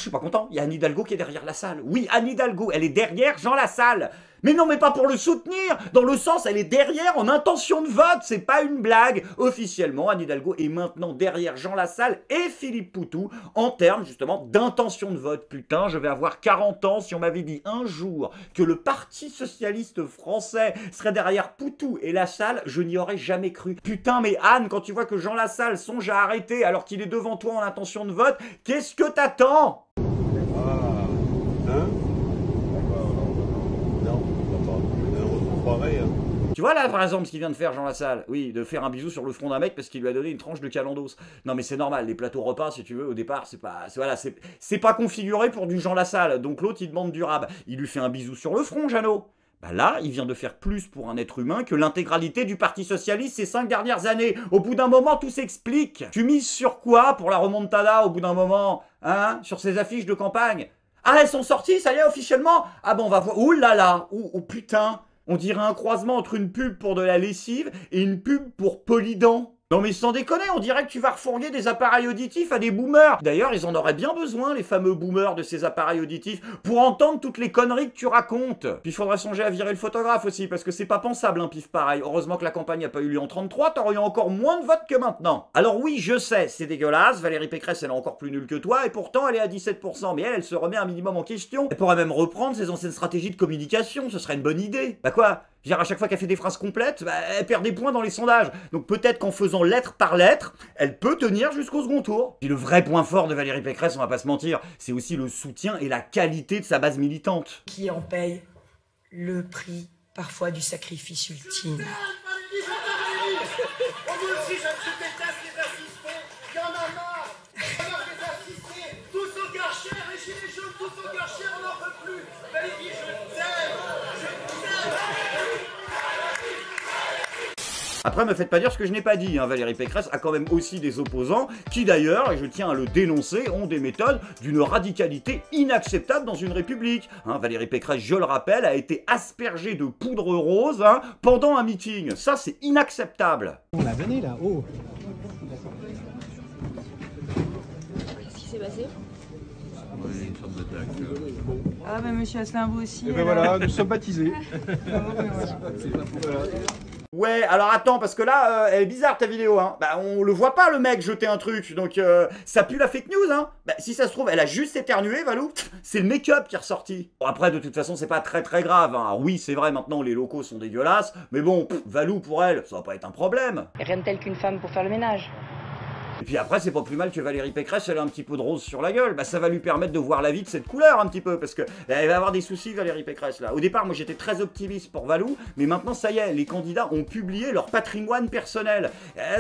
suis pas content. Il y a Anne Hidalgo qui est derrière la salle. Oui, Anne Hidalgo, elle est derrière Jean Lassalle. Mais non, mais pas pour le soutenir. Dans le sens, elle est derrière en intention de vote. C'est pas une blague. Officiellement, Anne Hidalgo est maintenant derrière Jean Lassalle et Philippe Poutou en termes justement d'intention de vote. Putain, je vais avoir 40 ans. Si on m'avait dit un jour que le Parti Socialiste Français serait derrière Poutou et Lassalle, je n'y aurais jamais cru. Putain, mais Anne, quand tu vois que Jean Lassalle songe à arrêter alors qu'il est devant toi en intention de vote, qu'est-ce que t'attends? Tu vois là par exemple ce qu'il vient de faire Jean Lassalle, oui, de faire un bisou sur le front d'un mec parce qu'il lui a donné une tranche de calandos. Non mais c'est normal, les plateaux repas si tu veux au départ c'est pas configuré pour du Jean Lassalle, donc l'autre il demande du rab, il lui fait un bisou sur le front Jeannot. Bah là, il vient de faire plus pour un être humain que l'intégralité du Parti Socialiste ces 5 dernières années. Au bout d'un moment, tout s'explique. Tu mises sur quoi pour la remontada au bout d'un moment? Hein? Sur ces affiches de campagne? Ah, elles sont sorties, ça y est, officiellement? Ah bon, on va voir. Ouh là là! Oh putain! On dirait un croisement entre une pub pour de la lessive et une pub pour Polydent. Non mais sans déconner, on dirait que tu vas refourguer des appareils auditifs à des boomers. D'ailleurs, ils en auraient bien besoin, les fameux boomers de ces appareils auditifs, pour entendre toutes les conneries que tu racontes. Puis il faudrait songer à virer le photographe aussi, parce que c'est pas pensable un pif pareil. Heureusement que la campagne n'a pas eu lieu en 33, t'aurais eu encore moins de votes que maintenant. Alors oui, je sais, c'est dégueulasse, Valérie Pécresse elle est encore plus nulle que toi, et pourtant elle est à 17%, mais elle se remet un minimum en question. Elle pourrait même reprendre ses anciennes stratégies de communication, ce serait une bonne idée. Bah quoi? Je veux dire, à chaque fois qu'elle fait des phrases complètes, bah, elle perd des points dans les sondages. Donc peut-être qu'en faisant lettre par lettre, elle peut tenir jusqu'au second tour. Puis le vrai point fort de Valérie Pécresse, on va pas se mentir, c'est aussi le soutien et la qualité de sa base militante. Qui en paye le prix, parfois, du sacrifice ultime. Après, me faites pas dire ce que je n'ai pas dit, hein. Valérie Pécresse a quand même aussi des opposants qui d'ailleurs, et je tiens à le dénoncer, ont des méthodes d'une radicalité inacceptable dans une république. Hein, Valérie Pécresse, je le rappelle, a été aspergée de poudre rose pendant un meeting. Ça, c'est inacceptable. On la venait là, oh. Qu'est-ce qui s'est passé? Oui, une sorte d'attaque. Ah bah monsieur Asselin, vous aussi. Et ben voilà, nous sommes baptisés. Ouais, alors attends, parce que là, elle est bizarre ta vidéo, hein. Bah, on le voit pas, le mec, jeter un truc, donc ça pue la fake news, hein. Bah, si ça se trouve, elle a juste éternué, Valou, c'est le make-up qui est ressorti. Bon, après, de toute façon, c'est pas très grave, hein. Alors, oui, c'est vrai, maintenant, les locaux sont dégueulasses, mais bon, Valou, pour elle, ça va pas être un problème. Rien de tel qu'une femme pour faire le ménage. Et puis après, c'est pas plus mal que Valérie Pécresse, elle a un petit peu de rose sur la gueule. Bah, ça va lui permettre de voir la vie de cette couleur un petit peu, parce que elle va avoir des soucis, Valérie Pécresse, là. Au départ, moi, j'étais très optimiste pour Valou, mais maintenant, ça y est, les candidats ont publié leur patrimoine personnel.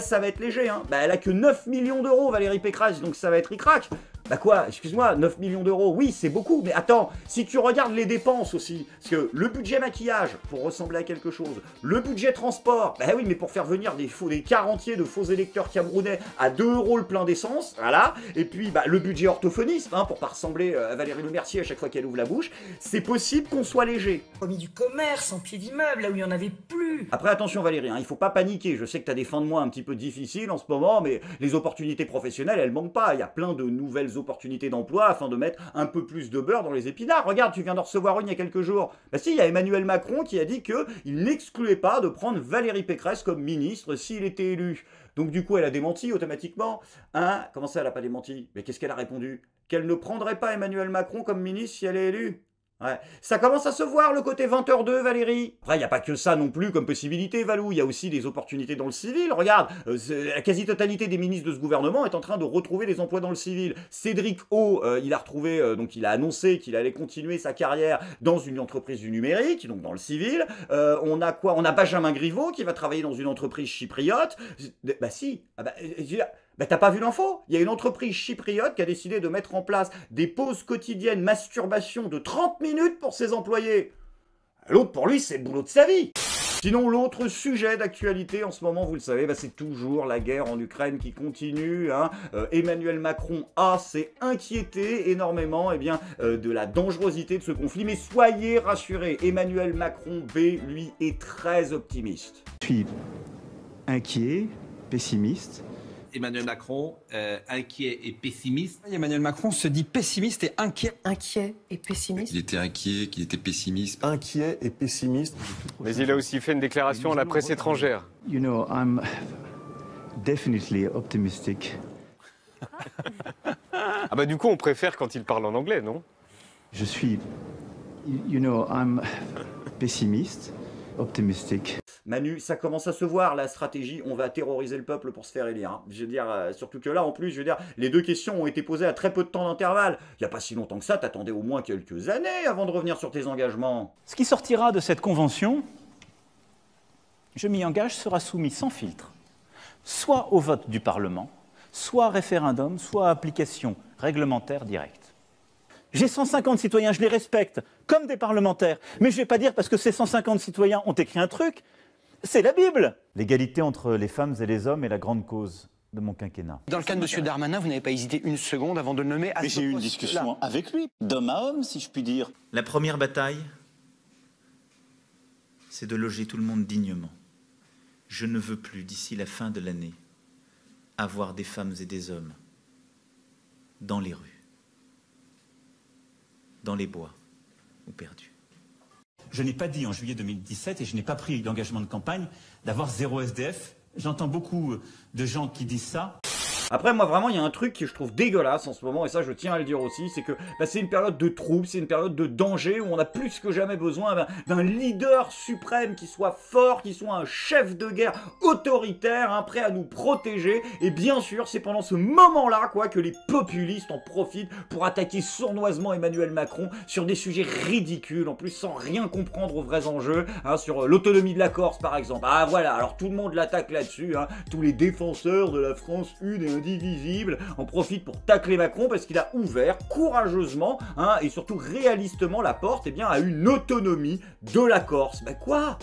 Ça va être léger, hein. Bah, elle a que 9 millions d'euros, Valérie Pécresse, donc ça va être ric-rac. Bah quoi, excuse-moi, 9 millions d'euros, oui, c'est beaucoup, mais attends, si tu regardes les dépenses aussi, parce que le budget maquillage, pour ressembler à quelque chose, le budget transport, bah oui, mais pour faire venir des quarantiers de faux électeurs camerounais à 2 € le plein d'essence, voilà, et puis bah, le budget orthophoniste, hein, pour pas ressembler à Valérie Le Mercier à chaque fois qu'elle ouvre la bouche, c'est possible qu'on soit léger. Commis du commerce, en pied d'immeuble, là où il n'y en avait plus. Après, attention Valérie, hein, il faut pas paniquer, je sais que t'as des fins de mois un petit peu difficiles en ce moment, mais les opportunités professionnelles, elles manquent pas, il y a plein de nouvelles opportunités d'emploi afin de mettre un peu plus de beurre dans les épinards. Regarde, tu viens d'en recevoir une il y a quelques jours. Bah si, il y a Emmanuel Macron qui a dit qu'il n'excluait pas de prendre Valérie Pécresse comme ministre s'il était élu. Donc du coup, elle a démenti automatiquement. Hein? Comment ça, elle a pas démenti? Mais qu'est-ce qu'elle a répondu? Qu'elle ne prendrait pas Emmanuel Macron comme ministre si elle est élue. Ouais. Ça commence à se voir le côté 20h02, Valérie. Après, il n'y a pas que ça non plus comme possibilité, Valou. Il y a aussi des opportunités dans le civil. Regarde, la quasi-totalité des ministres de ce gouvernement est en train de retrouver des emplois dans le civil. Cédric O, il a retrouvé, donc il a annoncé qu'il allait continuer sa carrière dans une entreprise du numérique, donc dans le civil. On a quoi? On a Benjamin Griveaux qui va travailler dans une entreprise chypriote. Bah si, bah t'as pas vu l'info? Il y a une entreprise chypriote qui a décidé de mettre en place des pauses quotidiennes masturbation de 30 minutes pour ses employés. L'autre, pour lui, c'est le boulot de sa vie. Sinon, l'autre sujet d'actualité en ce moment, vous le savez, bah, c'est toujours la guerre en Ukraine qui continue. Hein. Emmanuel Macron A s'est inquiété énormément de la dangerosité de ce conflit. Mais soyez rassurés, Emmanuel Macron B, lui, est très optimiste. Je suis inquiet, pessimiste, Emmanuel Macron, inquiet et pessimiste. Emmanuel Macron se dit pessimiste et inquiet. Inquiet et pessimiste. Il était inquiet, qu'il était pessimiste. Inquiet et pessimiste. Mais il a aussi fait une déclaration à la presse étrangère. You know, I'm definitely optimistic. Ah bah du coup, on préfère quand il parle en anglais, non? Je suis, you know, I'm pessimiste, optimistic. Manu, ça commence à se voir, la stratégie, on va terroriser le peuple pour se faire élire. Hein. Je veux dire, surtout que là, en plus, je veux dire, les deux questions ont été posées à très peu de temps d'intervalle. Il n'y a pas si longtemps que ça, t'attendais au moins quelques années avant de revenir sur tes engagements. Ce qui sortira de cette convention, je m'y engage, sera soumis sans filtre, soit au vote du Parlement, soit référendum, soit application réglementaire directe. J'ai 150 citoyens, je les respecte, comme des parlementaires. Mais je ne vais pas dire parce que ces 150 citoyens ont écrit un truc, c'est la Bible. L'égalité entre les femmes et les hommes est la grande cause de mon quinquennat. Dans le cas de M. Darmanin, vous n'avez pas hésité une seconde avant de le nommer à Mais ce j'ai eu une poste-là. discussion avec lui, d'homme à homme, si je puis dire. La première bataille, c'est de loger tout le monde dignement. Je ne veux plus, d'ici la fin de l'année, avoir des femmes et des hommes dans les rues, dans les bois ou perdus. Je n'ai pas dit en juillet 2017, et je n'ai pas pris d'engagement de campagne, d'avoir 0 SDF. J'entends beaucoup de gens qui disent ça. Après, moi, vraiment, il y a un truc que je trouve dégueulasse en ce moment, et ça, je tiens à le dire aussi, c'est que c'est une période de trouble, c'est une période de danger, où on a plus que jamais besoin d'un leader suprême qui soit fort, qui soit un chef de guerre autoritaire, hein, prêt à nous protéger, et bien sûr, c'est pendant ce moment-là, quoi, que les populistes en profitent pour attaquer sournoisement Emmanuel Macron sur des sujets ridicules, en plus sans rien comprendre aux vrais enjeux, hein, sur l'autonomie de la Corse, par exemple. Ah, voilà, alors tout le monde l'attaque là-dessus, hein, tous les défenseurs de la France une et indivisible en profite pour tacler Macron parce qu'il a ouvert courageusement, hein, et surtout réalistement la porte, eh bien, à une autonomie de la Corse. Bah quoi ?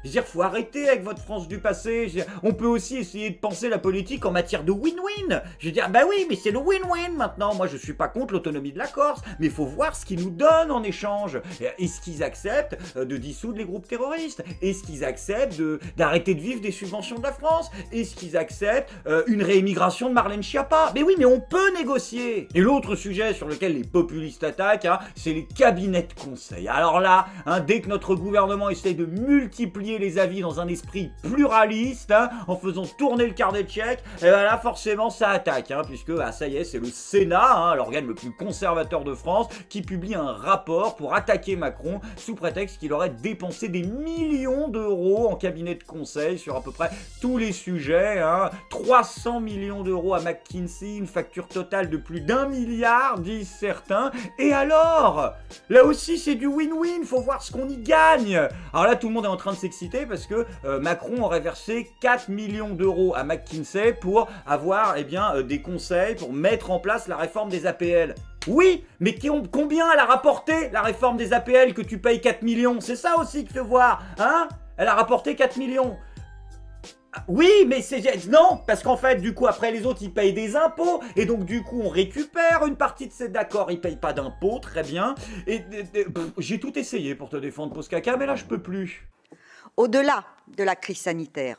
Je veux dire, faut arrêter avec votre France du passé. On peut aussi essayer de penser la politique en matière de win-win. Je veux dire, bah oui, mais c'est le win-win maintenant. Moi, je suis pas contre l'autonomie de la Corse, mais il faut voir ce qu'ils nous donnent en échange. Est-ce qu'ils acceptent de dissoudre les groupes terroristes? Est-ce qu'ils acceptent d'arrêter de vivre des subventions de la France? Est-ce qu'ils acceptent une réémigration de Marlène Schiappa? Mais oui, mais on peut négocier. Et l'autre sujet sur lequel les populistes attaquent, hein, c'est les cabinets de conseil. Alors là, hein, dès que notre gouvernement essaye de multiplier les avis dans un esprit pluraliste, hein, en faisant tourner le carnet de chèques, et ben là forcément ça attaque, hein, puisque ça y est, c'est le Sénat, hein, l'organe le plus conservateur de France, qui publie un rapport pour attaquer Macron sous prétexte qu'il aurait dépensé des millions d'euros en cabinet de conseil sur à peu près tous les sujets, hein, 300 millions d'euros à McKinsey, une facture totale de plus d'1 milliard, disent certains. Et alors, là aussi c'est du win-win, faut voir ce qu'on y gagne. Alors là tout le monde est en train de s'exciter parce que Macron aurait versé 4 millions d'euros à McKinsey pour avoir, eh bien, des conseils pour mettre en place la réforme des APL. Oui, mais combien elle a rapporté la réforme des APL que tu payes 4 millions? C'est ça aussi qu'il faut voir, hein? Elle a rapporté 4 millions. Oui, mais c'est... Non, parce qu'en fait, du coup, après les autres, ils payent des impôts, et donc, du coup, on récupère une partie de ces... D'accord, ils payent pas d'impôts, très bien, et j'ai tout essayé pour te défendre, Pause Caca, mais là, je peux plus. Au-delà de la crise sanitaire,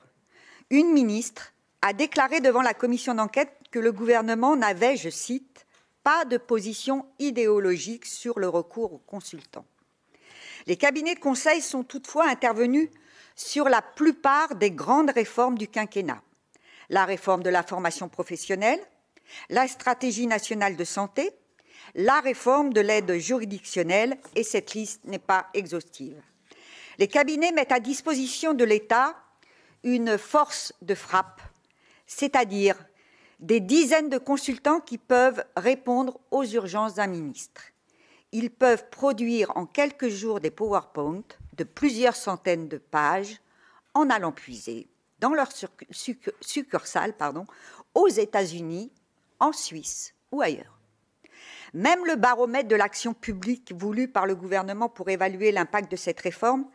une ministre a déclaré devant la commission d'enquête que le gouvernement n'avait, je cite, pas de position idéologique sur le recours aux consultants. Les cabinets de conseil sont toutefois intervenus sur la plupart des grandes réformes du quinquennat. La réforme de la formation professionnelle, la stratégie nationale de santé, la réforme de l'aide juridictionnelle, et cette liste n'est pas exhaustive. Les cabinets mettent à disposition de l'État une force de frappe, c'est-à-dire des dizaines de consultants qui peuvent répondre aux urgences d'un ministre. Ils peuvent produire en quelques jours des PowerPoint de plusieurs centaines de pages en allant puiser dans leur succursale aux États-Unis, en Suisse ou ailleurs. Même le baromètre de l'action publique voulu par le gouvernement pour évaluer l'impact de cette réforme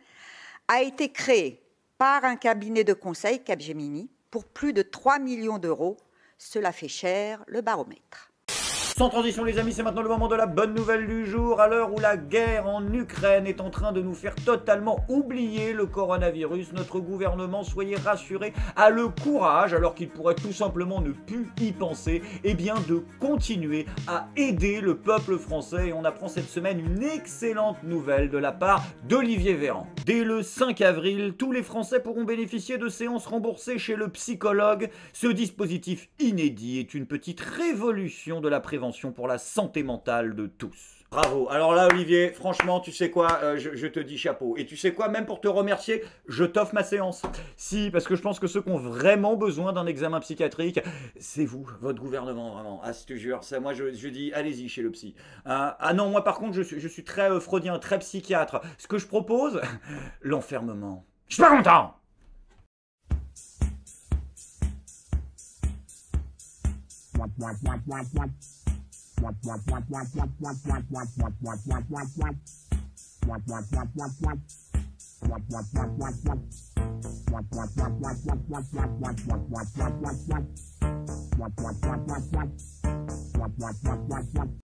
a été créé par un cabinet de conseil, Capgemini, pour plus de 3 millions d'euros. Cela fait cher, le baromètre. Sans transition les amis, c'est maintenant le moment de la bonne nouvelle du jour. À l'heure où la guerre en Ukraine est en train de nous faire totalement oublier le coronavirus, notre gouvernement, soyez rassurés, a le courage, alors qu'il pourrait tout simplement ne plus y penser, eh bien de continuer à aider le peuple français. Et on apprend cette semaine une excellente nouvelle de la part d'Olivier Véran. Dès le 5 avril, tous les Français pourront bénéficier de séances remboursées chez le psychologue. Ce dispositif inédit est une petite révolution de la prévention pour la santé mentale de tous. Bravo. Alors là, Olivier, franchement, tu sais quoi, je te dis chapeau. Et tu sais quoi, même pour te remercier, je t'offre ma séance. Si, parce que je pense que ceux qui ont vraiment besoin d'un examen psychiatrique, c'est vous, votre gouvernement, vraiment. Ah, je te jure, ça, moi, je dis, allez-y chez le psy. Ah non, moi, par contre, je suis très freudien, très psychiatre. Ce que je propose, l'enfermement. Je suis pas content.